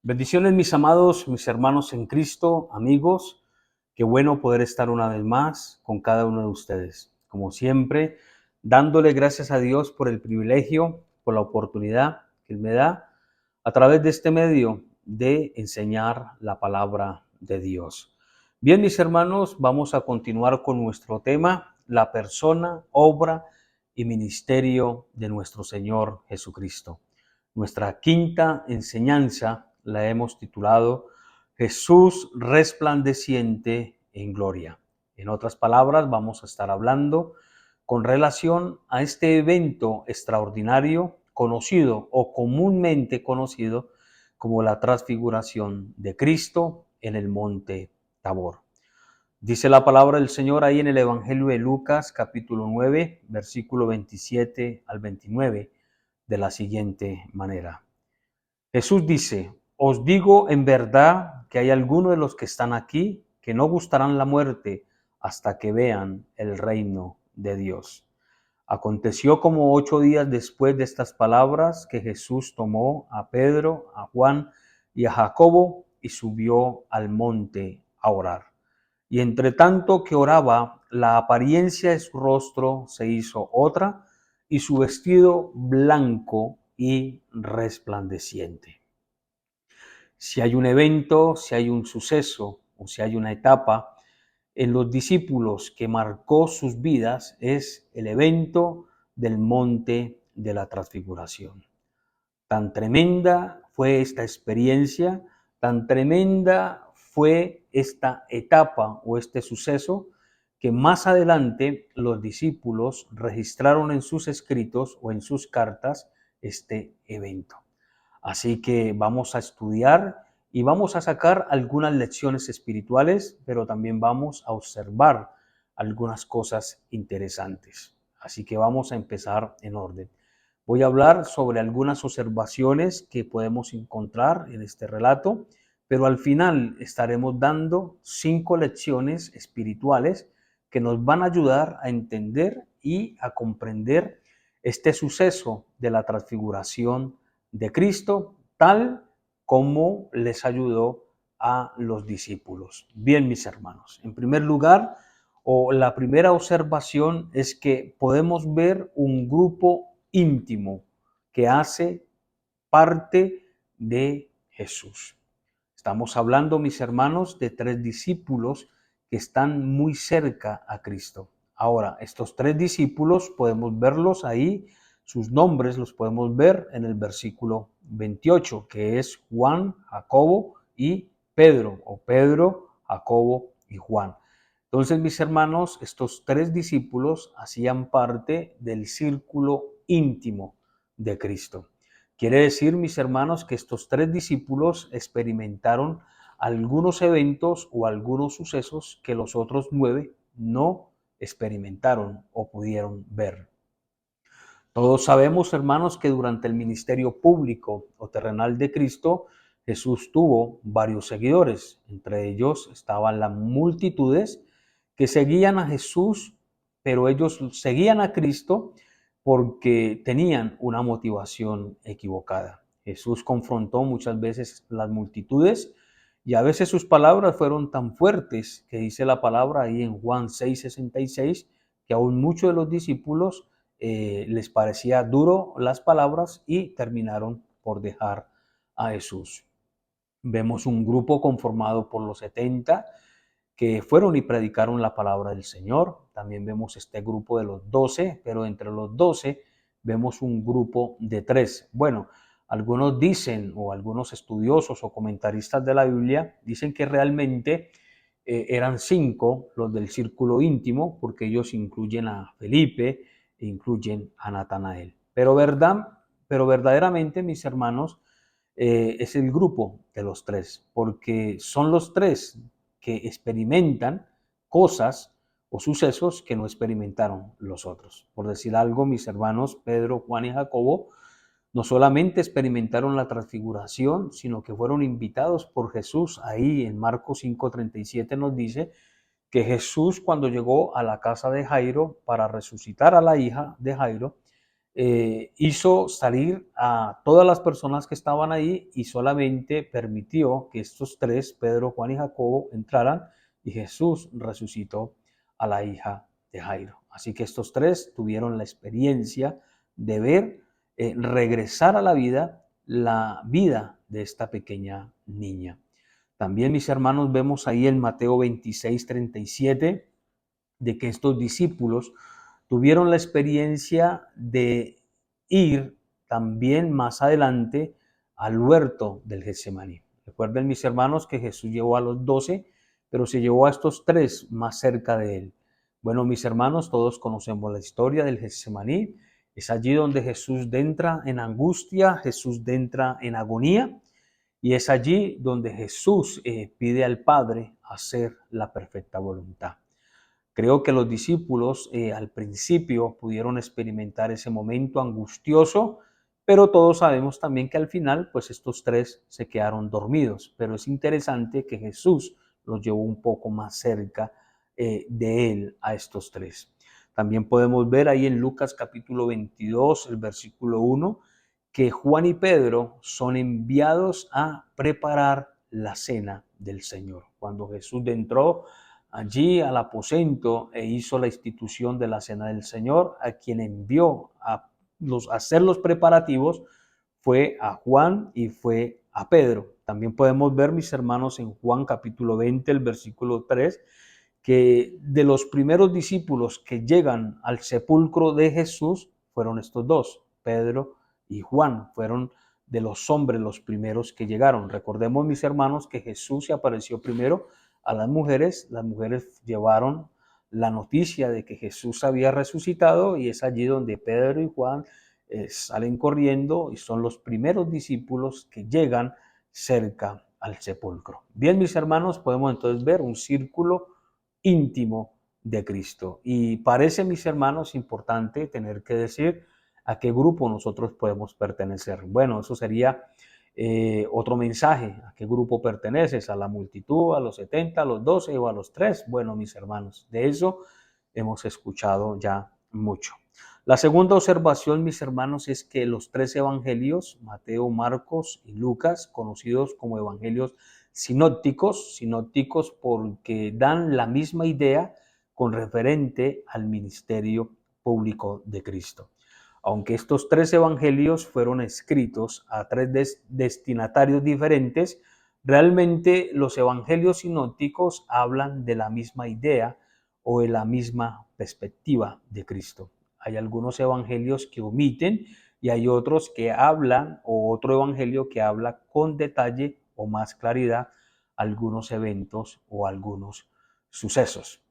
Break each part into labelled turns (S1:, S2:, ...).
S1: Bendiciones, mis amados, mis hermanos en Cristo, amigos. Qué bueno poder estar una vez más con cada uno de ustedes. Como siempre, dándole gracias a Dios por el privilegio, por la oportunidad que Él me da a través de este medio de enseñar la palabra de Dios. Bien, mis hermanos, vamos a continuar con nuestro tema, la persona, obra y ministerio de nuestro Señor Jesucristo. Nuestra quinta enseñanza la hemos titulado Jesús resplandeciente en gloria. En otras palabras, vamos a estar hablando con relación a este evento extraordinario conocido o comúnmente conocido como la transfiguración de Cristo en el monte Tabor. Dice la palabra del Señor ahí en el Evangelio de Lucas, capítulo 9, versículo 27 al 29, de la siguiente manera. Jesús dice, os digo en verdad que hay algunos de los que están aquí que no gustarán la muerte hasta que vean el reino de Dios. Aconteció como 8 días después de estas palabras que Jesús tomó a Pedro, a Juan y a Jacobo y subió al monte a orar. Y entre tanto que oraba, la apariencia de su rostro se hizo otra y su vestido blanco y resplandeciente. Si hay un evento, si hay un suceso o si hay una etapa en los discípulos que marcó sus vidas, es el evento del monte de la transfiguración. Tan tremenda fue esta experiencia, tan tremenda fue esta etapa o este suceso, que más adelante los discípulos registraron en sus escritos o en sus cartas este evento. Así que vamos a estudiar y vamos a sacar algunas lecciones espirituales, pero también vamos a observar algunas cosas interesantes. Así que vamos a empezar en orden. Voy a hablar sobre algunas observaciones que podemos encontrar en este relato, pero al final estaremos dando 5 lecciones espirituales que nos van a ayudar a entender y a comprender este suceso de la transfiguración de Cristo, tal como les ayudó a los discípulos. Bien, mis hermanos, en primer lugar, o la primera observación es que podemos ver un grupo íntimo que hace parte de Jesús. Estamos hablando, mis hermanos, de 3 discípulos que están muy cerca a Cristo. Ahora, estos 3 discípulos podemos verlos ahí, sus nombres los podemos ver en el versículo 28, que es Juan, Jacobo y Pedro, o Pedro, Jacobo y Juan. Entonces, mis hermanos, estos 3 discípulos hacían parte del círculo íntimo de Cristo. Quiere decir, mis hermanos, que estos 3 discípulos experimentaron algunos eventos o algunos sucesos que los otros 9 no experimentaron o pudieron ver. Todos sabemos, hermanos, que durante el ministerio público o terrenal de Cristo, Jesús tuvo varios seguidores. Entre ellos estaban las multitudes que seguían a Jesús, pero ellos seguían a Cristo porque tenían una motivación equivocada. Jesús confrontó muchas veces las multitudes y a veces sus palabras fueron tan fuertes que dice la palabra ahí en Juan 6:66 que aún muchos de los discípulos les parecía duro las palabras y terminaron por dejar a Jesús. Vemos un grupo conformado por los 70 que fueron y predicaron la palabra del Señor. También vemos este grupo de los 12, pero entre los 12 vemos un grupo de 3. Bueno, algunos dicen, o algunos estudiosos o comentaristas de la Biblia, dicen que realmente eran 5 los del círculo íntimo, porque ellos incluyen a Felipe e incluyen a Natanael. Pero verdaderamente, mis hermanos, es el grupo de los 3, porque son los 3 que experimentan cosas o sucesos que no experimentaron los otros. Por decir algo, mis hermanos Pedro, Juan y Jacobo no solamente experimentaron la transfiguración, sino que fueron invitados por Jesús. Ahí en Marcos 5:37 nos dice que Jesús, cuando llegó a la casa de Jairo para resucitar a la hija de Jairo, hizo salir a todas las personas que estaban ahí y solamente permitió que estos tres, Pedro, Juan y Jacobo, entraran y Jesús resucitó a la hija de Jairo. Así que estos tres tuvieron la experiencia de ver regresar a la vida de esta pequeña niña. También, mis hermanos, vemos ahí en Mateo 26:37 de que estos discípulos tuvieron la experiencia de ir también más adelante al huerto del Getsemaní. Recuerden, mis hermanos, que Jesús llevó a los 12, pero se llevó a estos tres más cerca de él. Bueno, mis hermanos, todos conocemos la historia del Getsemaní. Es allí donde Jesús entra en angustia, Jesús entra en agonía, y es allí donde Jesús pide al Padre hacer la perfecta voluntad. Creo que los discípulos al principio pudieron experimentar ese momento angustioso, pero todos sabemos también que al final, pues estos tres se quedaron dormidos. Pero es interesante que Jesús los llevó un poco más cerca de él a estos tres. También podemos ver ahí en Lucas capítulo 22, el versículo 1, que Juan y Pedro son enviados a preparar la cena del Señor. Cuando Jesús entró allí al aposento e hizo la institución de la cena del Señor, a quien envió a hacer los preparativos fue a Juan y fue a Pedro. También podemos ver, mis hermanos, en Juan capítulo 20, el versículo 3, que de los primeros discípulos que llegan al sepulcro de Jesús fueron estos dos, Pedro y Juan, fueron de los hombres los primeros que llegaron. Recordemos, mis hermanos, que Jesús se apareció primero a las mujeres llevaron la noticia de que Jesús había resucitado y es allí donde Pedro y Juan salen corriendo y son los primeros discípulos que llegan cerca al sepulcro. Bien, mis hermanos, podemos entonces ver un círculo íntimo de Cristo. Y parece, mis hermanos, importante tener que decir a qué grupo nosotros podemos pertenecer. Bueno, eso sería otro mensaje. ¿A qué grupo perteneces? ¿A la multitud, a los 70, a los 12 o a los 3? Bueno, mis hermanos, de eso hemos escuchado ya mucho. La segunda observación, mis hermanos, es que los tres evangelios, Mateo, Marcos y Lucas, conocidos como evangelios sinópticos porque dan la misma idea con referente al ministerio público de Cristo. Aunque estos tres evangelios fueron escritos a tres destinatarios diferentes, realmente los evangelios sinópticos hablan de la misma idea o de la misma perspectiva de Cristo. Hay algunos evangelios que omiten y hay otros que hablan, o otro evangelio que habla con detalle o más claridad algunos eventos o algunos sucesos.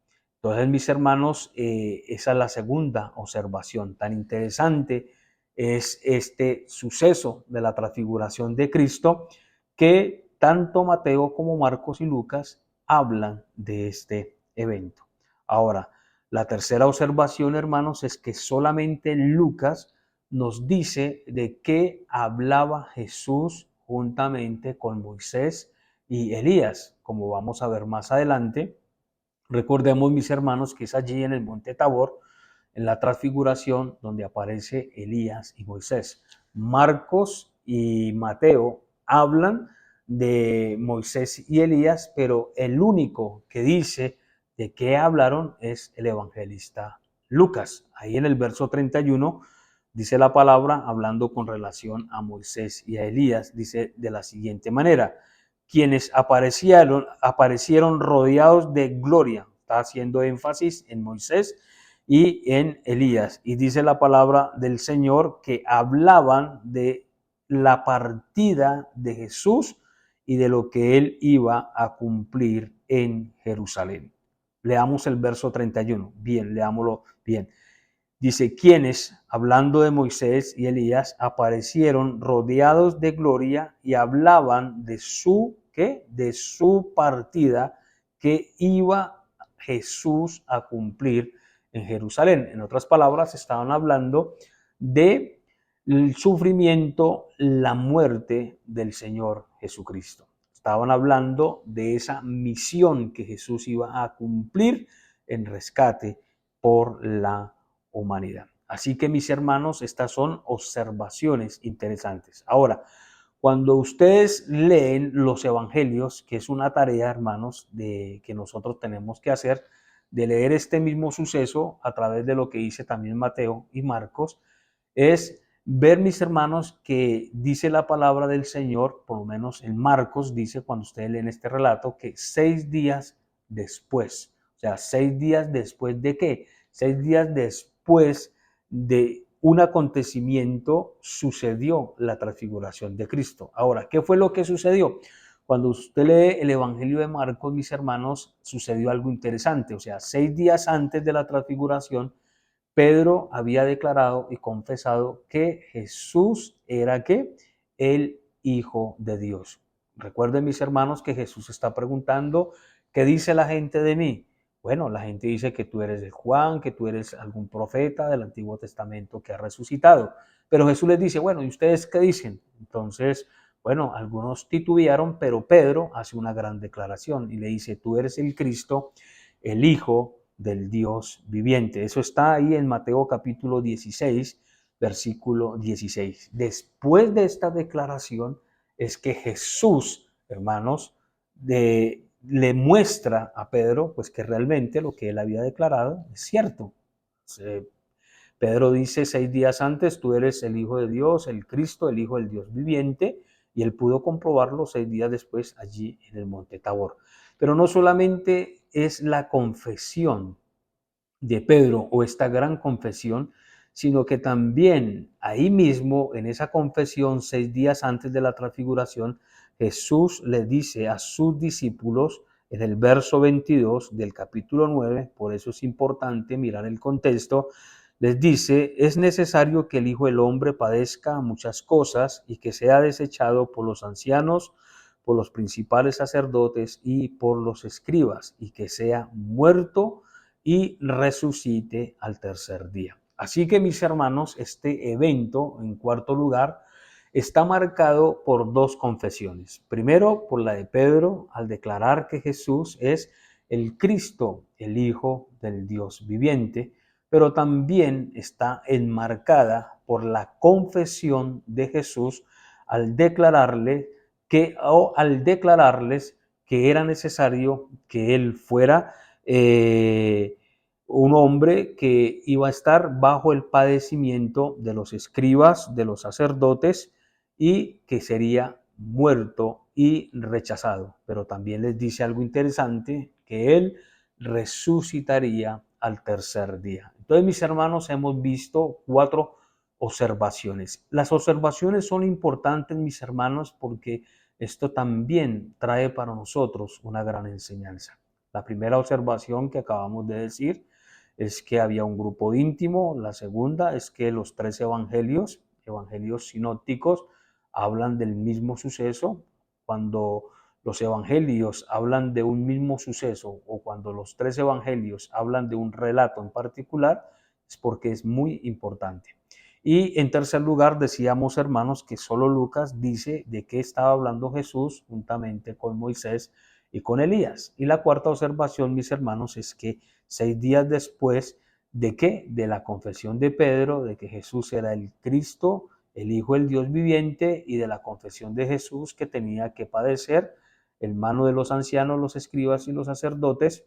S1: Entonces, mis hermanos, esa es la segunda observación. Tan interesante es este suceso de la transfiguración de Cristo que tanto Mateo como Marcos y Lucas hablan de este evento. Ahora, la tercera observación, hermanos, es que solamente Lucas nos dice de qué hablaba Jesús juntamente con Moisés y Elías, como vamos a ver más adelante. Recordemos, mis hermanos, que es allí en el monte Tabor, en la transfiguración, donde aparece Elías y Moisés. Marcos y Mateo hablan de Moisés y Elías, pero el único que dice de qué hablaron es el evangelista Lucas. Ahí en el verso 31 dice la palabra, hablando con relación a Moisés y a Elías, dice de la siguiente manera: quienes aparecieron rodeados de gloria. Está haciendo énfasis en Moisés y en Elías. Y dice la palabra del Señor que hablaban de la partida de Jesús y de lo que él iba a cumplir en Jerusalén. Leamos el verso 31. Bien, leámoslo bien. Dice, quienes, hablando de Moisés y Elías, aparecieron rodeados de gloria y hablaban de su, ¿qué? De su partida que iba Jesús a cumplir en Jerusalén. En otras palabras, estaban hablando de el sufrimiento, la muerte del Señor Jesucristo. Estaban hablando de esa misión que Jesús iba a cumplir en rescate por la humanidad. Así que mis hermanos, estas son observaciones interesantes. Ahora, cuando ustedes leen los evangelios, que es una tarea, hermanos, que nosotros tenemos que hacer, de leer este mismo suceso a través de lo que dice también Mateo y Marcos, es ver, mis hermanos, que dice la palabra del Señor, por lo menos en Marcos dice, cuando ustedes leen este relato, que 6 días después, o sea, 6 días después de qué, 6 días después de un acontecimiento sucedió la transfiguración de Cristo. Ahora, ¿qué fue lo que sucedió? Cuando usted lee el Evangelio de Marcos, mis hermanos, sucedió algo interesante. O sea, 6 días antes de la transfiguración, Pedro había declarado y confesado que Jesús era ¿qué? El Hijo de Dios. Recuerden, mis hermanos, que Jesús está preguntando, ¿qué dice la gente de mí? Bueno, la gente dice que tú eres el Juan, que tú eres algún profeta del Antiguo Testamento que ha resucitado. Pero Jesús les dice, bueno, ¿y ustedes qué dicen? Entonces, bueno, algunos titubearon, pero Pedro hace una gran declaración y le dice, tú eres el Cristo, el Hijo del Dios viviente. Eso está ahí en Mateo capítulo 16, versículo 16. Después de esta declaración es que Jesús, hermanos, le muestra a Pedro pues que realmente lo que él había declarado es cierto. Pedro dice 6 días antes, tú eres el Hijo de Dios, el Cristo, el Hijo del Dios viviente, y él pudo comprobarlo 6 días después allí en el monte Tabor. Pero no solamente es la confesión de Pedro o esta gran confesión, sino que también ahí mismo, en esa confesión, 6 días antes de la transfiguración, Jesús le dice a sus discípulos en el verso 22 del capítulo 9, por eso es importante mirar el contexto, les dice, es necesario que el Hijo del Hombre padezca muchas cosas y que sea desechado por los ancianos, por los principales sacerdotes y por los escribas, y que sea muerto y resucite al tercer día. Así que, mis hermanos, este evento, en cuarto lugar, está marcado por dos confesiones. Primero, por la de Pedro, al declarar que Jesús es el Cristo, el Hijo del Dios viviente, pero también está enmarcada por la confesión de Jesús al declararle al declararles que era necesario que él fuera un hombre que iba a estar bajo el padecimiento de los escribas, de los sacerdotes, y que sería muerto y rechazado. Pero también les dice algo interesante, que él resucitaría al tercer día. Entonces, mis hermanos, hemos visto 4 observaciones. Las observaciones son importantes, mis hermanos, porque esto también trae para nosotros una gran enseñanza. La primera observación que acabamos de decir es que había un grupo íntimo. La segunda es que los 3 evangelios sinópticos, hablan del mismo suceso. Cuando los evangelios hablan de un mismo suceso o cuando los 3 evangelios hablan de un relato en particular, es porque es muy importante. Y en tercer lugar, decíamos, hermanos, que solo Lucas dice de qué estaba hablando Jesús juntamente con Moisés y con Elías. Y la cuarta observación, mis hermanos, es que 6 días después de qué, de la confesión de Pedro, de que Jesús era el Cristo, el Hijo del Dios viviente, y de la confesión de Jesús que tenía que padecer en mano de los ancianos, los escribas y los sacerdotes,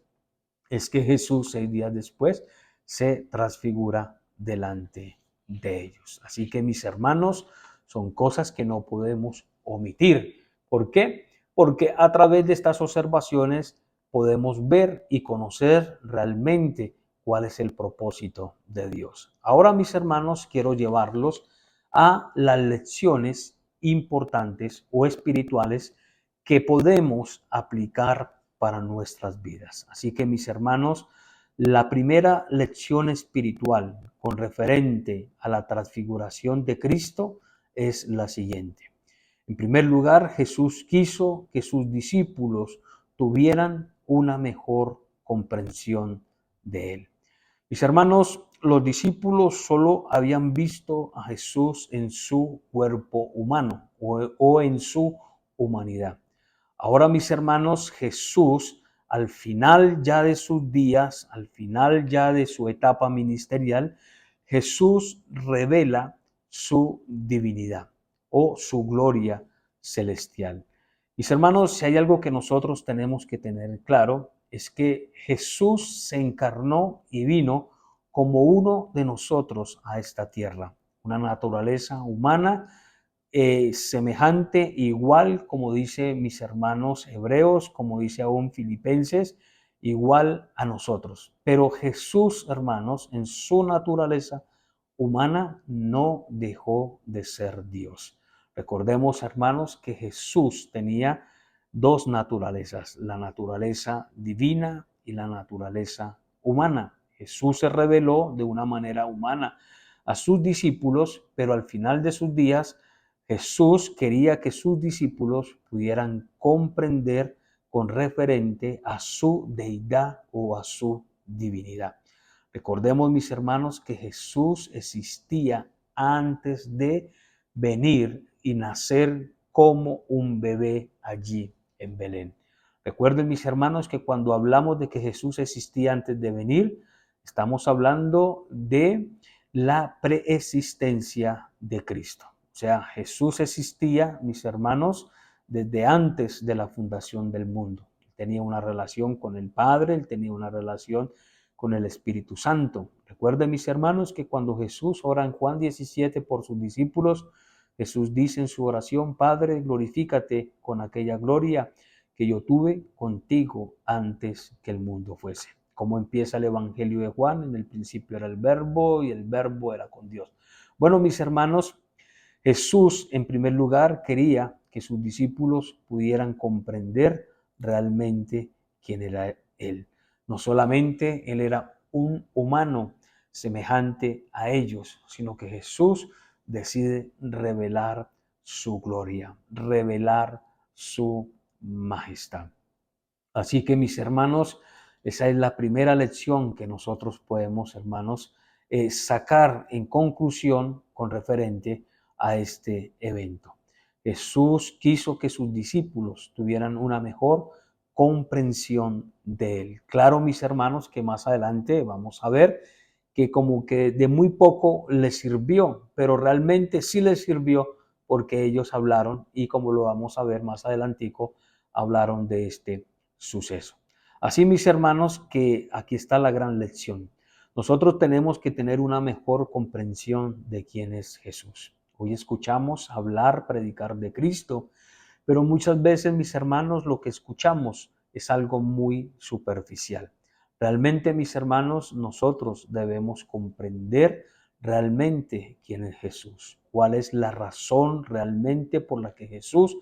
S1: es que Jesús 6 días después se transfigura delante de ellos. Así que, mis hermanos, son cosas que no podemos omitir. ¿Por qué? Porque a través de estas observaciones podemos ver y conocer realmente cuál es el propósito de Dios. Ahora, mis hermanos, quiero llevarlos a las lecciones importantes o espirituales que podemos aplicar para nuestras vidas. Así que, mis hermanos, la primera lección espiritual con referente a la transfiguración de Cristo es la siguiente. En primer lugar, Jesús quiso que sus discípulos tuvieran una mejor comprensión de él. Mis hermanos, los discípulos solo habían visto a Jesús en su cuerpo humano o en su humanidad. Ahora, mis hermanos, Jesús, al final ya de sus días, al final ya de su etapa ministerial, Jesús revela su divinidad o su gloria celestial. Mis hermanos, si hay algo que nosotros tenemos que tener claro, es que Jesús se encarnó y vino como uno de nosotros a esta tierra, una naturaleza humana semejante, igual como dice mis hermanos hebreos, como dice aún Filipenses, igual a nosotros. Pero Jesús, hermanos, en su naturaleza humana no dejó de ser Dios. Recordemos, hermanos, que Jesús tenía dos naturalezas, la naturaleza divina y la naturaleza humana. Jesús se reveló de una manera humana a sus discípulos, pero al final de sus días Jesús quería que sus discípulos pudieran comprender con referente a su deidad o a su divinidad. Recordemos, mis hermanos, que Jesús existía antes de venir y nacer como un bebé allí en Belén. Recuerden, mis hermanos, que cuando hablamos de que Jesús existía antes de venir, estamos hablando de la preexistencia de Cristo. O sea, Jesús existía, mis hermanos, desde antes de la fundación del mundo. Él tenía una relación con el Padre, él tenía una relación con el Espíritu Santo. Recuerden, mis hermanos, que cuando Jesús ora en Juan 17 por sus discípulos, Jesús dice en su oración: Padre, glorifícate con aquella gloria que yo tuve contigo antes que el mundo fuese. ¿Cómo empieza el Evangelio de Juan? En el principio era el Verbo y el Verbo era con Dios. Bueno, mis hermanos, Jesús, en primer lugar, quería que sus discípulos pudieran comprender realmente quién era Él. No solamente Él era un humano semejante a ellos, sino que Jesús decide revelar su gloria, revelar su majestad. Así que, mis hermanos, esa es la primera lección que nosotros podemos, hermanos, sacar en conclusión con referente a este evento. Jesús quiso que sus discípulos tuvieran una mejor comprensión de él. Claro, mis hermanos, que más adelante vamos a ver que como que de muy poco les sirvió, pero realmente sí les sirvió porque ellos hablaron y, como lo vamos a ver más adelantico, hablaron de este suceso. Así, mis hermanos, que aquí está la gran lección. Nosotros tenemos que tener una mejor comprensión de quién es Jesús. Hoy escuchamos hablar, predicar de Cristo, pero muchas veces, mis hermanos, lo que escuchamos es algo muy superficial. Realmente, mis hermanos, nosotros debemos comprender realmente quién es Jesús, cuál es la razón realmente por la que Jesús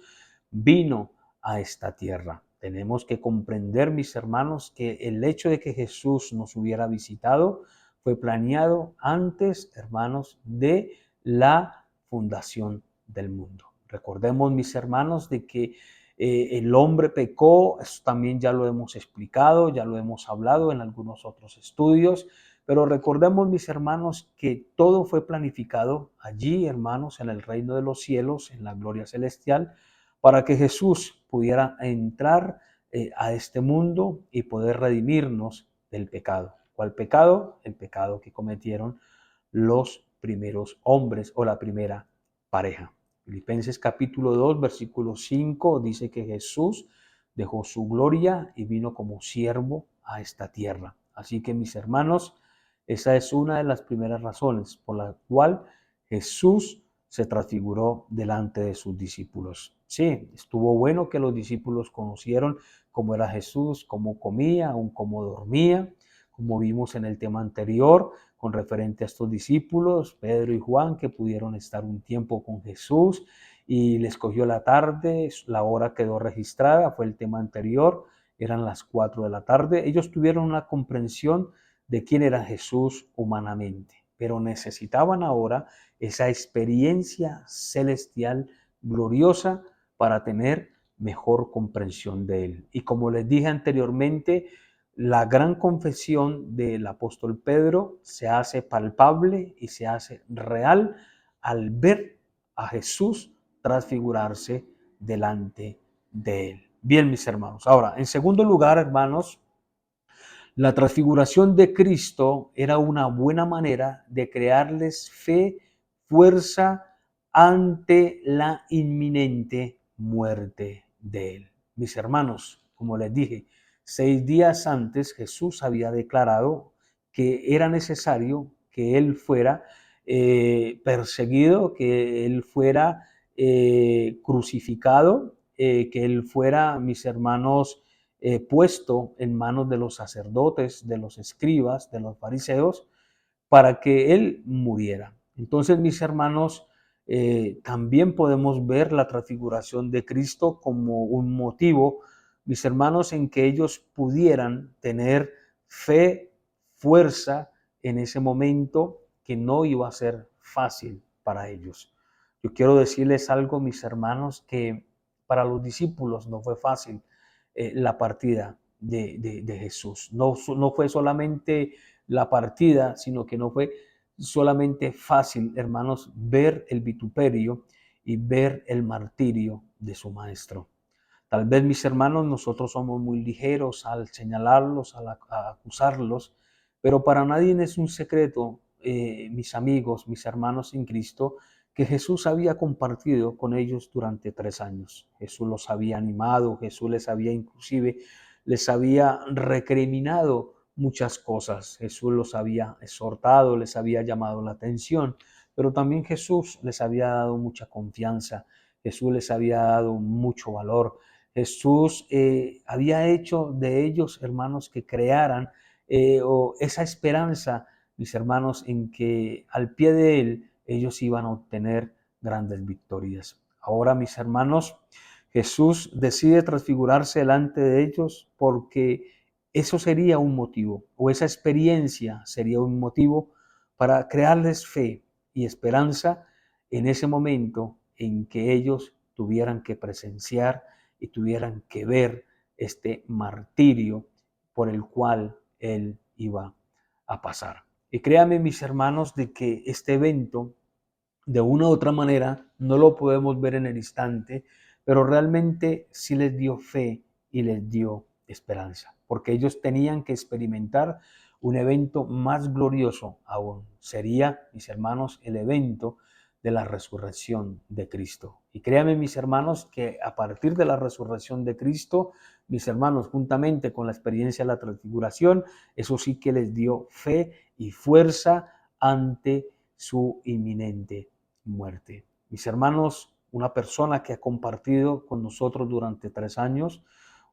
S1: vino a esta tierra. Tenemos que comprender, mis hermanos, que el hecho de que Jesús nos hubiera visitado fue planeado antes, hermanos, de la fundación del mundo. Recordemos, mis hermanos, de que el hombre pecó, eso también ya lo hemos explicado, ya lo hemos hablado en algunos otros estudios, pero recordemos, mis hermanos, que todo fue planificado allí, hermanos, en el reino de los cielos, en la gloria celestial, para que Jesús pudiera entrar a este mundo y poder redimirnos del pecado. ¿Cuál pecado? El pecado que cometieron los primeros hombres o la primera pareja. Filipenses capítulo 2, versículo 5 dice que Jesús dejó su gloria y vino como siervo a esta tierra. Así que, mis hermanos, esa es una de las primeras razones por la cual Jesús se transfiguró delante de sus discípulos. Sí, estuvo bueno que los discípulos conocieron cómo era Jesús, cómo comía, aún cómo dormía, como vimos en el tema anterior, con referente a estos discípulos, Pedro y Juan, que pudieron estar un tiempo con Jesús y les cogió la tarde, la hora quedó registrada, fue el tema anterior, eran las 4 de la tarde. Ellos tuvieron una comprensión de quién era Jesús humanamente, pero necesitaban ahora esa experiencia celestial gloriosa para tener mejor comprensión de él. Y como les dije anteriormente, la gran confesión del apóstol Pedro se hace palpable y se hace real al ver a Jesús transfigurarse delante de él. Bien, mis hermanos. Ahora, en segundo lugar, hermanos, La transfiguración de Cristo era una buena manera de crearles fe, fuerza ante la inminente muerte de Él. Mis hermanos, como les dije, 6 días antes Jesús había declarado que era necesario que Él fuera perseguido, que Él fuera crucificado, que Él fuera, mis hermanos, puesto en manos de los sacerdotes, de los escribas, de los fariseos, para que Él muriera. Entonces, mis hermanos, también podemos ver la transfiguración de Cristo como un motivo, mis hermanos, en que ellos pudieran tener fe, fuerza en ese momento que no iba a ser fácil para ellos. Yo quiero decirles algo, mis hermanos, que para los discípulos no fue fácil la partida de Jesús. No fue solamente la partida, sino que no fue solamente fácil, hermanos, ver el vituperio y ver el martirio de su maestro. Tal vez, mis hermanos, nosotros somos muy ligeros al señalarlos, a acusarlos, pero para nadie es un secreto, mis amigos, mis hermanos en Cristo, que Jesús había compartido con ellos durante 3 años. Jesús los había animado, Jesús les había recriminado muchas cosas. Jesús los había exhortado, les había llamado la atención, pero también Jesús les había dado mucha confianza, Jesús les había dado mucho valor. Jesús había hecho de ellos, hermanos, que crearan o esa esperanza, mis hermanos, en que al pie de Él ellos iban a obtener grandes victorias. Ahora, mis hermanos, Jesús decide transfigurarse delante de ellos porque eso sería un motivo, o esa experiencia sería un motivo para crearles fe y esperanza en ese momento en que ellos tuvieran que presenciar y tuvieran que ver este martirio por el cual Él iba a pasar. Y créanme, mis hermanos, de que este evento, de una u otra manera, no lo podemos ver en el instante, pero realmente sí les dio fe y les dio esperanza, porque ellos tenían que experimentar un evento más glorioso aún. Sería, mis hermanos, el evento de la resurrección de Cristo. Y créanme, mis hermanos, que a partir de la resurrección de Cristo, mis hermanos, juntamente con la experiencia de la transfiguración, eso sí que les dio fe y fuerza ante su inminente muerte. Mis hermanos, una persona que ha compartido con nosotros durante 3 años,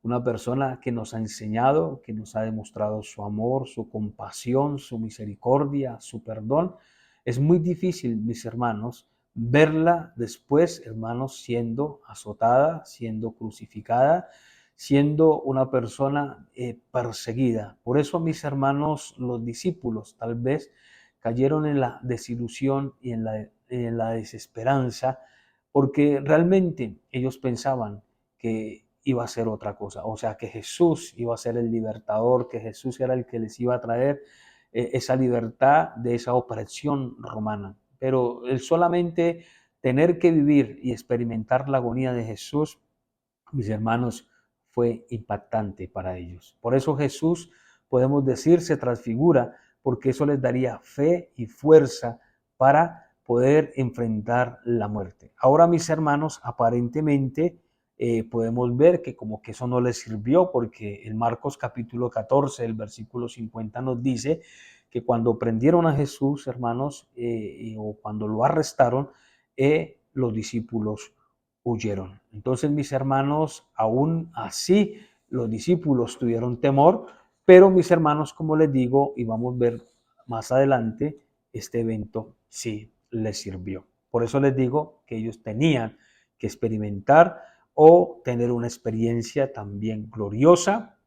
S1: una persona que nos ha enseñado, que nos ha demostrado su amor, su compasión, su misericordia, su perdón. Es muy difícil, mis hermanos, verla después, hermanos, siendo azotada, siendo crucificada, siendo una persona perseguida. Por eso, mis hermanos, los discípulos tal vez cayeron en la desilusión y en la desesperanza, porque realmente ellos pensaban que iba a ser otra cosa, o sea, que Jesús iba a ser el libertador, que Jesús era el que les iba a traer esa libertad de esa opresión romana. Pero el solamente tener que vivir y experimentar la agonía de Jesús, mis hermanos, fue impactante para ellos. Por eso Jesús, podemos decir, se transfigura, porque eso les daría fe y fuerza para poder enfrentar la muerte. Ahora, mis hermanos, aparentemente podemos ver que como que eso no les sirvió, porque en Marcos capítulo 14, el versículo 50 nos dice que cuando prendieron a Jesús, hermanos, o cuando lo arrestaron, los discípulos huyeron. Entonces, mis hermanos, aún así los discípulos tuvieron temor, pero mis hermanos, como les digo, y vamos a ver más adelante, este evento sí les sirvió. Por eso les digo que ellos tenían que experimentar o tener una experiencia también gloriosa,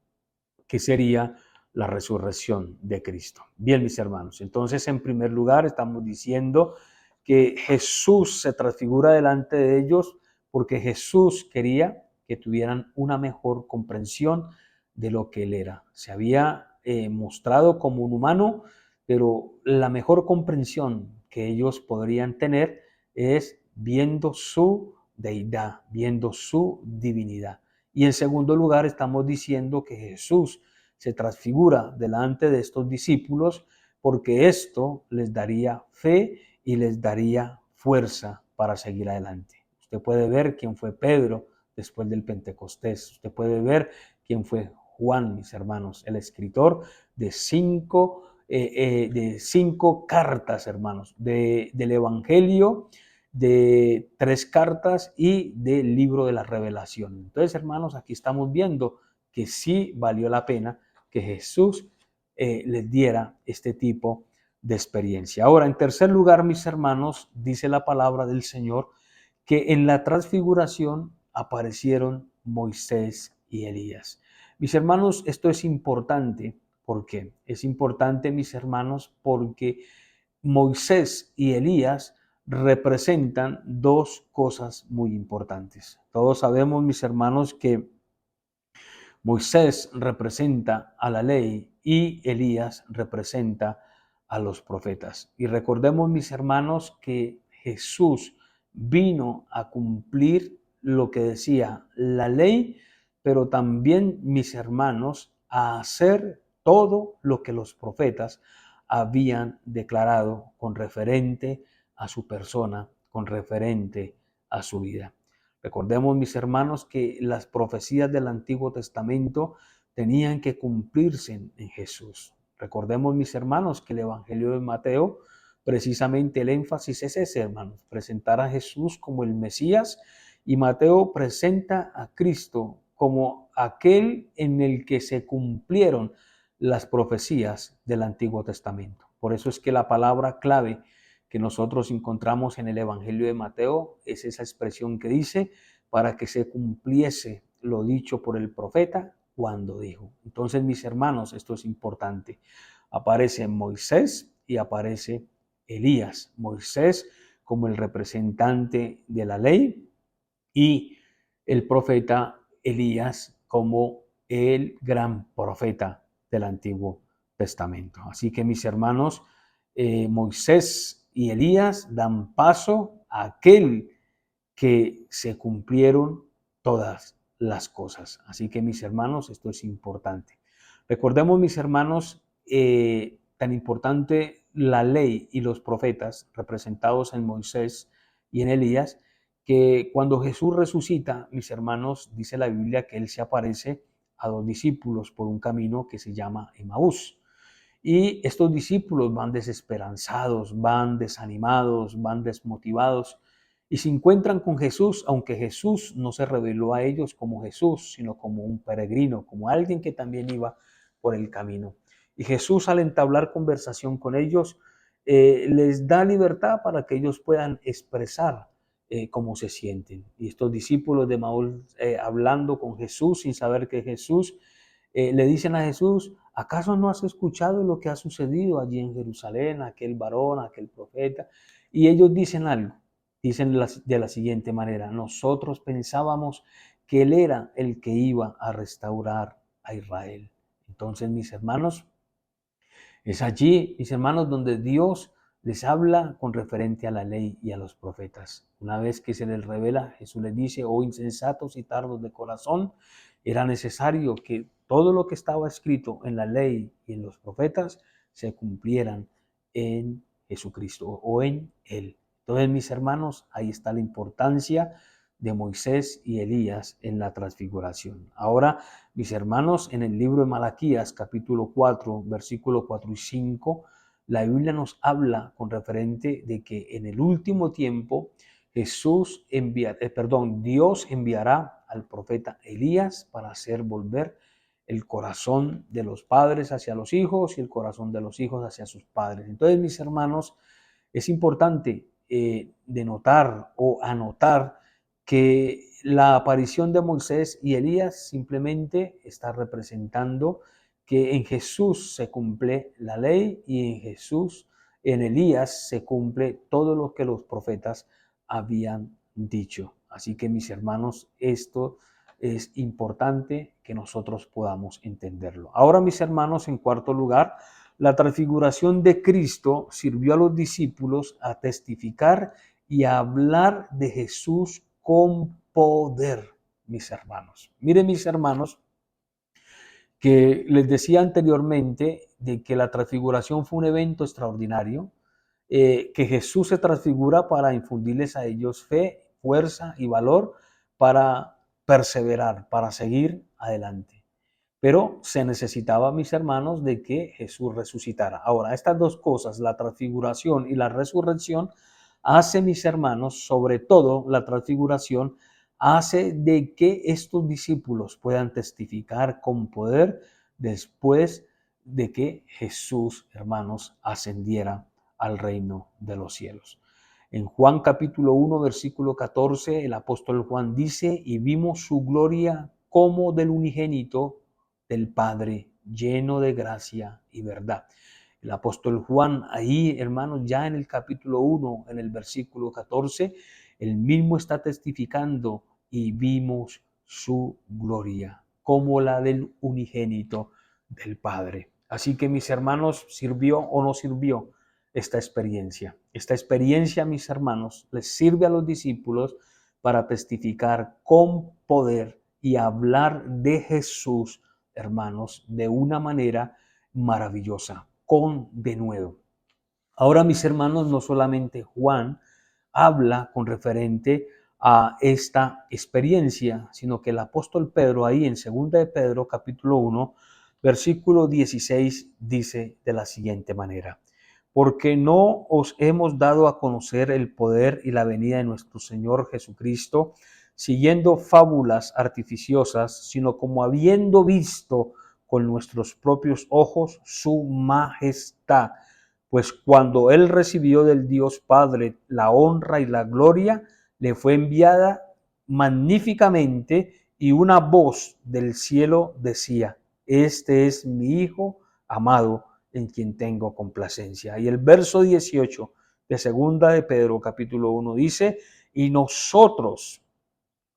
S1: que sería la resurrección de Cristo. Bien, mis hermanos, entonces en primer lugar estamos diciendo que Jesús se transfigura delante de ellos porque Jesús quería que tuvieran una mejor comprensión de lo que Él era. Se había mostrado como un humano, pero la mejor comprensión que ellos podrían tener es viendo su deidad, viendo su divinidad. Y en segundo lugar, estamos diciendo que Jesús se transfigura delante de estos discípulos porque esto les daría fe y les daría fuerza para seguir adelante. Usted puede ver quién fue Pedro después del Pentecostés. Usted puede ver quién fue Juan, mis hermanos, el escritor de cinco cartas, hermanos, del Evangelio, de 3 cartas y del libro de la Revelación. Entonces, hermanos, aquí estamos viendo que sí valió la pena que Jesús les diera este tipo de experiencia. Ahora, en tercer lugar, mis hermanos, dice la palabra del Señor que en la transfiguración aparecieron Moisés y Elías. Mis hermanos, esto es importante. ¿Por qué? Es importante, mis hermanos, porque Moisés y Elías representan dos cosas muy importantes. Todos sabemos, mis hermanos, que Moisés representa a la ley y Elías representa a los profetas. Y recordemos, mis hermanos, que Jesús vino a cumplir lo que decía la ley, pero también, mis hermanos, a hacer todo lo que los profetas habían declarado con referente a su persona, con referente a su vida. Recordemos, mis hermanos, que las profecías del Antiguo Testamento tenían que cumplirse en Jesús. Recordemos, mis hermanos, que el Evangelio de Mateo, precisamente el énfasis es ese, hermanos, presentar a Jesús como el Mesías, y Mateo presenta a Cristo como aquel en el que se cumplieron las profecías del Antiguo Testamento. Por eso es que la palabra clave que nosotros encontramos en el Evangelio de Mateo es esa expresión que dice, para que se cumpliese lo dicho por el profeta cuando dijo. Entonces, mis hermanos, esto es importante. Aparece Moisés y aparece Elías. Moisés como el representante de la ley y el profeta Elías como el gran profeta del Antiguo Testamento. Así que, mis hermanos, Moisés y Elías dan paso a aquel que se cumplieron todas las cosas. Así que, mis hermanos, esto es importante. Recordemos, mis hermanos, tan importante la ley y los profetas representados en Moisés y en Elías, que cuando Jesús resucita, mis hermanos, dice la Biblia que él se aparece a 2 discípulos por un camino que se llama Emaús. Y estos discípulos van desesperanzados, van desanimados, van desmotivados y se encuentran con Jesús, aunque Jesús no se reveló a ellos como Jesús, sino como un peregrino, como alguien que también iba por el camino. Y Jesús, al entablar conversación con ellos, les da libertad para que ellos puedan expresar cómo se sienten. Y estos discípulos de Maús, hablando con Jesús sin saber que Jesús, le dicen a Jesús, ¿acaso no has escuchado lo que ha sucedido allí en Jerusalén, aquel varón, aquel profeta? Y ellos dicen algo, dicen de la siguiente manera, nosotros pensábamos que él era el que iba a restaurar a Israel. Entonces, mis hermanos, es allí, mis hermanos, donde Dios les habla con referente a la ley y a los profetas. Una vez que se les revela, Jesús les dice, oh insensatos y tardos de corazón, era necesario que todo lo que estaba escrito en la ley y en los profetas se cumplieran en Jesucristo o en Él. Entonces, mis hermanos, ahí está la importancia de Moisés y Elías en la transfiguración. Ahora, mis hermanos, en el libro de Malaquías, capítulo 4, versículo 4 y 5, la Biblia nos habla con referente de que en el último tiempo Dios enviará al profeta Elías para hacer volver el corazón de los padres hacia los hijos y el corazón de los hijos hacia sus padres. Entonces, mis hermanos, es importante denotar o anotar que la aparición de Moisés y Elías simplemente está representando que en Jesús se cumple la ley y en Jesús, en Elías, se cumple todo lo que los profetas habían dicho. Así que, mis hermanos, esto es importante que nosotros podamos entenderlo. Ahora, mis hermanos, en cuarto lugar, la transfiguración de Cristo sirvió a los discípulos a testificar y a hablar de Jesús con poder, mis hermanos. Miren, mis hermanos, que les decía anteriormente de que la transfiguración fue un evento extraordinario, que Jesús se transfigura para infundirles a ellos fe, fuerza y valor para perseverar, para seguir adelante. Pero se necesitaba, mis hermanos, de que Jesús resucitara. Ahora, estas dos cosas, la transfiguración y la resurrección, hace, mis hermanos, sobre todo la transfiguración, hace de que estos discípulos puedan testificar con poder después de que Jesús, hermanos, ascendiera al reino de los cielos. En Juan capítulo 1, versículo 14, el apóstol Juan dice, y vimos su gloria como del unigénito del Padre, lleno de gracia y verdad. El apóstol Juan ahí, hermanos, ya en el capítulo 1, en el versículo 14, él mismo está testificando y vimos su gloria, como la del unigénito del Padre. Así que, mis hermanos, ¿sirvió o no sirvió esta experiencia? Esta experiencia, mis hermanos, les sirve a los discípulos para testificar con poder y hablar de Jesús, hermanos, de una manera maravillosa, con denuedo. Ahora, mis hermanos, no solamente Juan habla con referente a esta experiencia, sino que el apóstol Pedro ahí en 2 de Pedro capítulo 1, versículo 16 dice de la siguiente manera: porque no os hemos dado a conocer el poder y la venida de nuestro Señor Jesucristo, siguiendo fábulas artificiosas, sino como habiendo visto con nuestros propios ojos su majestad. Pues cuando él recibió del Dios Padre la honra y la gloria, le fue enviada magníficamente y una voz del cielo decía: este es mi Hijo amado, en quien tengo complacencia. Y el verso 18 de segunda de Pedro capítulo 1 dice: y nosotros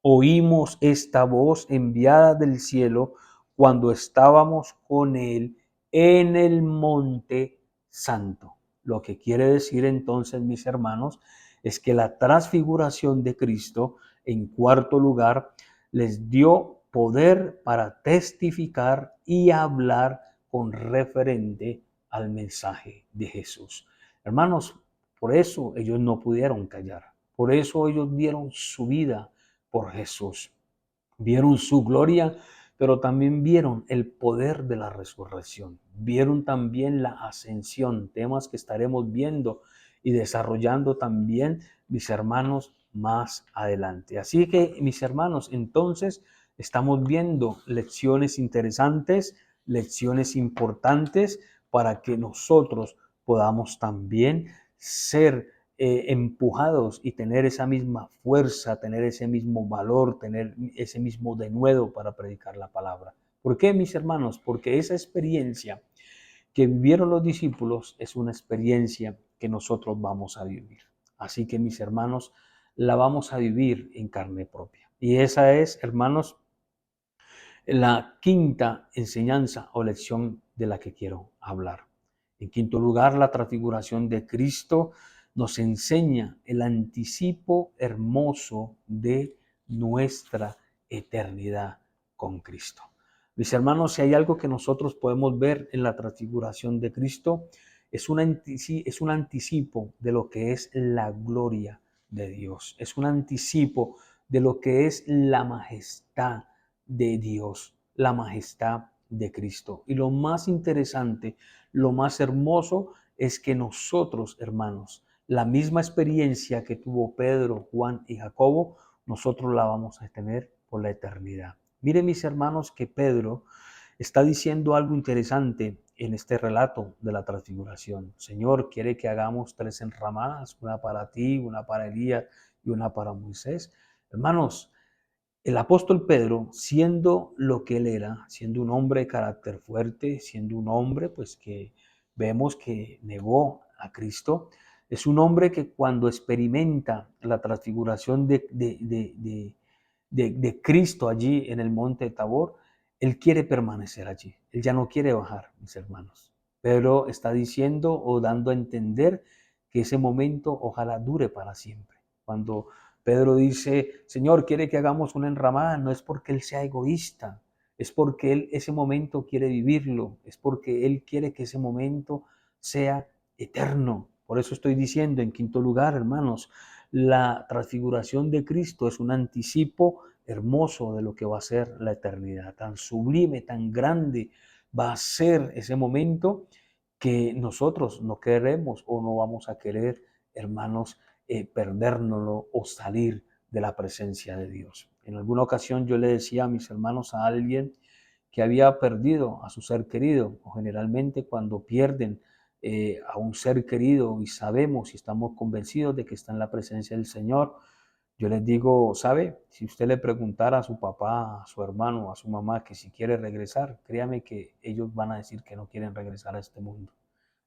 S1: oímos esta voz enviada del cielo cuando estábamos con él en el monte santo. Lo que quiere decir entonces, mis hermanos, es que la transfiguración de Cristo, en cuarto lugar, les dio poder para testificar y hablar con referente al mensaje de Jesús. Hermanos, por eso ellos no pudieron callar. Por eso ellos dieron su vida por Jesús. Vieron su gloria, pero también vieron el poder de la resurrección. Vieron también la ascensión, temas que estaremos viendo y desarrollando también, mis hermanos, más adelante. Así que, mis hermanos, entonces estamos viendo lecciones interesantes, lecciones importantes para que nosotros podamos también ser empujados y tener esa misma fuerza, tener ese mismo valor, tener ese mismo denuedo para predicar la palabra. ¿Por qué, mis hermanos? Porque esa experiencia que vivieron los discípulos es una experiencia que nosotros vamos a vivir. Así que, mis hermanos, la vamos a vivir en carne propia. Y esa es, hermanos, la quinta enseñanza o lección de la que quiero hablar. En quinto lugar, la transfiguración de Cristo nos enseña el anticipo hermoso de nuestra eternidad con Cristo. Mis hermanos, si hay algo que nosotros podemos ver en la transfiguración de Cristo, es un anticipo de lo que es la gloria de Dios. Es un anticipo de lo que es la majestad de Dios, la majestad de Cristo. Y lo más interesante, lo más hermoso es que nosotros, hermanos, la misma experiencia que tuvo Pedro, Juan y Jacobo, nosotros la vamos a tener por la eternidad. Miren, mis hermanos, que Pedro está diciendo algo interesante en este relato de la transfiguración. Señor, quiere que hagamos 3 enramadas, una para ti, una para Elías y una para Moisés. Hermanos, el apóstol Pedro, siendo lo que él era, siendo un hombre de carácter fuerte, siendo un hombre pues que vemos que negó a Cristo, es un hombre que cuando experimenta la transfiguración de Cristo allí en el monte de Tabor, él quiere permanecer allí, él ya no quiere bajar, mis hermanos. Pedro está diciendo o dando a entender que ese momento ojalá dure para siempre. Cuando Pedro dice: Señor, quiere que hagamos una enramada, no es porque él sea egoísta, es porque Él ese momento quiere vivirlo, es porque Él quiere que ese momento sea eterno. Por eso estoy diciendo, en quinto lugar, hermanos, la transfiguración de Cristo es un anticipo hermoso de lo que va a ser la eternidad. Tan sublime, tan grande va a ser ese momento que nosotros no queremos o no vamos a querer, hermanos, perdérnoslo o salir de la presencia de Dios. En alguna ocasión yo le decía a mis hermanos a alguien que había perdido a su ser querido, o generalmente cuando pierden a un ser querido y sabemos y estamos convencidos de que está en la presencia del Señor, yo les digo, ¿sabe? Si usted le preguntara a su papá, a su hermano, a su mamá que si quiere regresar, créame que ellos van a decir que no quieren regresar a este mundo,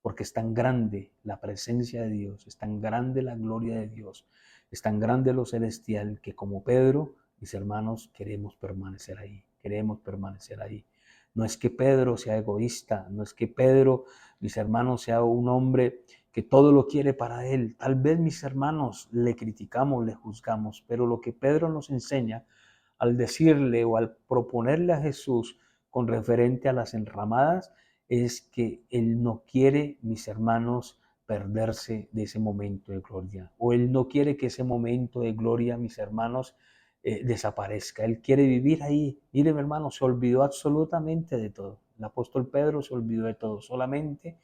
S1: porque es tan grande la presencia de Dios, es tan grande la gloria de Dios, es tan grande lo celestial que como Pedro, mis hermanos, queremos permanecer ahí, queremos permanecer ahí. No es que Pedro sea egoísta, no es que Pedro, mis hermanos, sea un hombre que todo lo quiere para él. Tal vez, mis hermanos, le criticamos, le juzgamos, pero lo que Pedro nos enseña al decirle o al proponerle a Jesús con referente a las enramadas es que Él no quiere, mis hermanos, perderse de ese momento de gloria. O Él no quiere que ese momento de gloria, mis hermanos, desaparezca. Él quiere vivir ahí. Mire, mi hermano, se olvidó absolutamente de todo. El apóstol Pedro se olvidó de todo. Solamente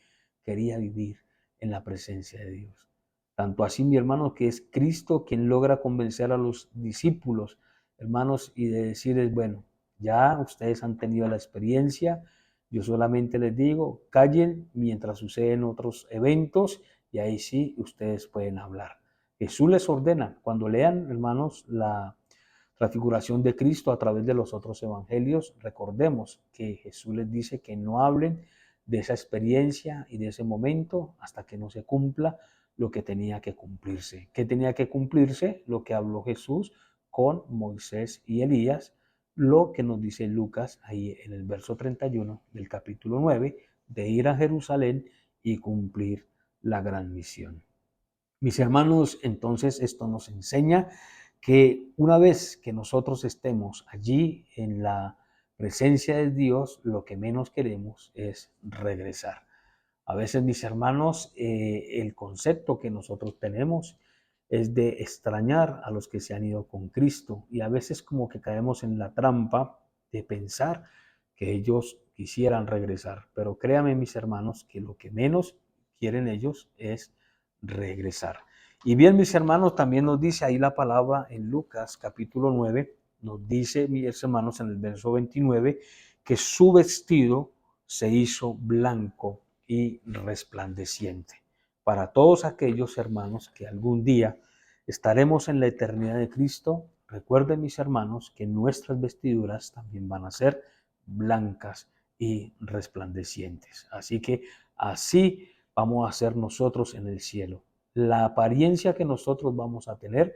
S1: quería vivir en la presencia de Dios. Tanto así, mi hermano, que es Cristo quien logra convencer a los discípulos, hermanos, y de decirles, bueno, ya ustedes han tenido la experiencia, yo solamente les digo, callen mientras suceden otros eventos y ahí sí ustedes pueden hablar. Jesús les ordena, cuando lean, hermanos, la transfiguración de Cristo a través de los otros evangelios, recordemos que Jesús les dice que no hablen de esa experiencia y de ese momento hasta que no se cumpla lo que tenía que cumplirse. ¿Qué tenía que cumplirse? Lo que habló Jesús con Moisés y Elías, lo que nos dice Lucas ahí en el verso 31 del capítulo 9, de ir a Jerusalén y cumplir la gran misión. Mis hermanos, entonces esto nos enseña que una vez que nosotros estemos allí en la presencia de Dios, lo que menos queremos es regresar. A veces, mis hermanos, el concepto que nosotros tenemos es de extrañar a los que se han ido con Cristo y a veces como que caemos en la trampa de pensar que ellos quisieran regresar. Pero créanme, mis hermanos, que lo que menos quieren ellos es regresar. Y bien, mis hermanos, también nos dice ahí la palabra en Lucas capítulo 9, nos dice, mis hermanos, en el verso 29, que su vestido se hizo blanco y resplandeciente. Para todos aquellos hermanos que algún día estaremos en la eternidad de Cristo, recuerden, mis hermanos, que nuestras vestiduras también van a ser blancas y resplandecientes. Así que así vamos a ser nosotros en el cielo. La apariencia que nosotros vamos a tener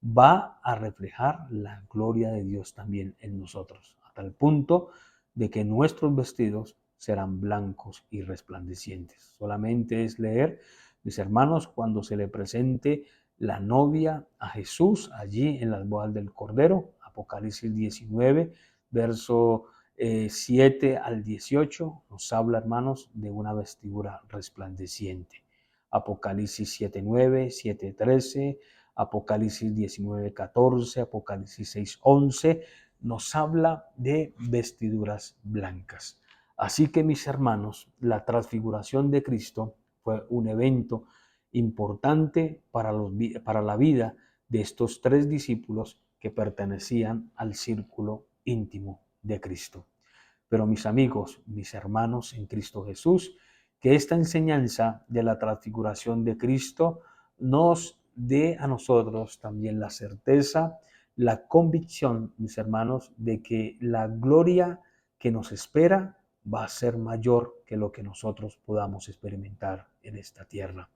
S1: va a reflejar la gloria de Dios también en nosotros, hasta el punto de que nuestros vestidos serán blancos y resplandecientes. Solamente es leer, mis hermanos, cuando se le presente la novia a Jesús allí en las bodas del Cordero, Apocalipsis 19, verso 7 al 18, nos habla, hermanos, de una vestidura resplandeciente. Apocalipsis 7:9, 7:13, Apocalipsis 19:14, Apocalipsis 6:11, nos habla de vestiduras blancas. Así que, mis hermanos, la transfiguración de Cristo fue un evento importante para la vida de estos tres discípulos que pertenecían al círculo íntimo de Cristo. Pero mis amigos, mis hermanos en Cristo Jesús, que esta enseñanza de la transfiguración de Cristo nos dé a nosotros también la certeza, la convicción, mis hermanos, de que la gloria que nos espera va a ser mayor que lo que nosotros podamos experimentar en esta tierra.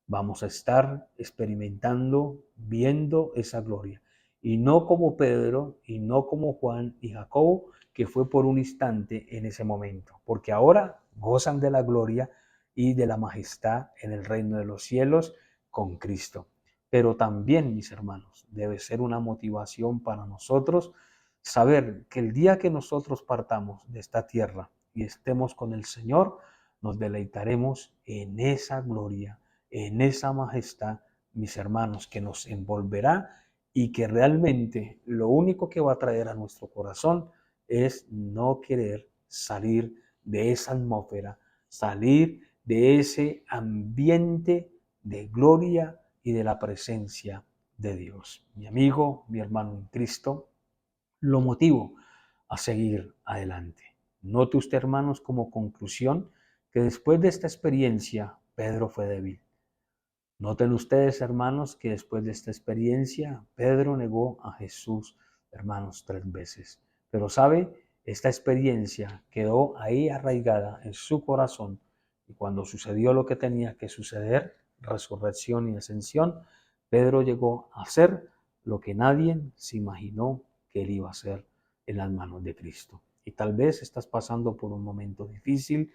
S1: Vamos a estar experimentando, viendo esa gloria. Y no como Pedro, y no como Juan y Jacobo, que fue por un instante en ese momento, porque ahora gozan de la gloria y de la majestad en el reino de los cielos con Cristo. Pero también, mis hermanos, debe ser una motivación para nosotros saber que el día que nosotros partamos de esta tierra y estemos con el Señor, nos deleitaremos en esa gloria, en esa majestad, mis hermanos, que nos envolverá y que realmente lo único que va a traer a nuestro corazón es no querer salir de esa atmósfera, salir de ese ambiente de gloria y de la presencia de Dios. Mi amigo, mi hermano en Cristo, lo motivo a seguir adelante. Note usted, hermanos, como conclusión, que después de esta experiencia, Pedro fue débil. Noten ustedes, hermanos, que después de esta experiencia, Pedro negó a Jesús, hermanos, 3 veces. Pero sabe, esta experiencia quedó ahí arraigada en su corazón y cuando sucedió lo que tenía que suceder, resurrección y ascensión, Pedro llegó a hacer lo que nadie se imaginó que él iba a hacer en las manos de Cristo. Y tal vez estás pasando por un momento difícil.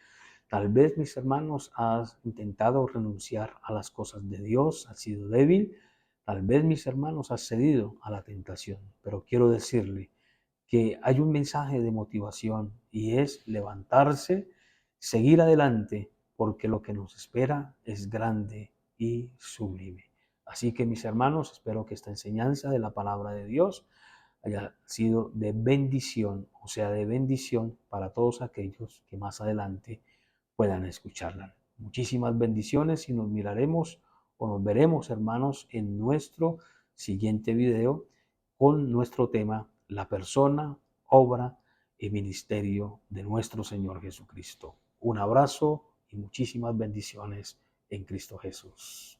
S1: Tal vez, mis hermanos, has intentado renunciar a las cosas de Dios, has sido débil. Tal vez, mis hermanos, has cedido a la tentación. Pero quiero decirle que hay un mensaje de motivación y es levantarse, seguir adelante, porque lo que nos espera es grande y sublime. Así que, mis hermanos, espero que esta enseñanza de la palabra de Dios haya sido de bendición, o sea, de bendición para todos aquellos que más adelante puedan escucharla. Muchísimas bendiciones y nos miraremos o nos veremos, hermanos, en nuestro siguiente video con nuestro tema, la persona, obra y ministerio de nuestro Señor Jesucristo. Un abrazo y muchísimas bendiciones en Cristo Jesús.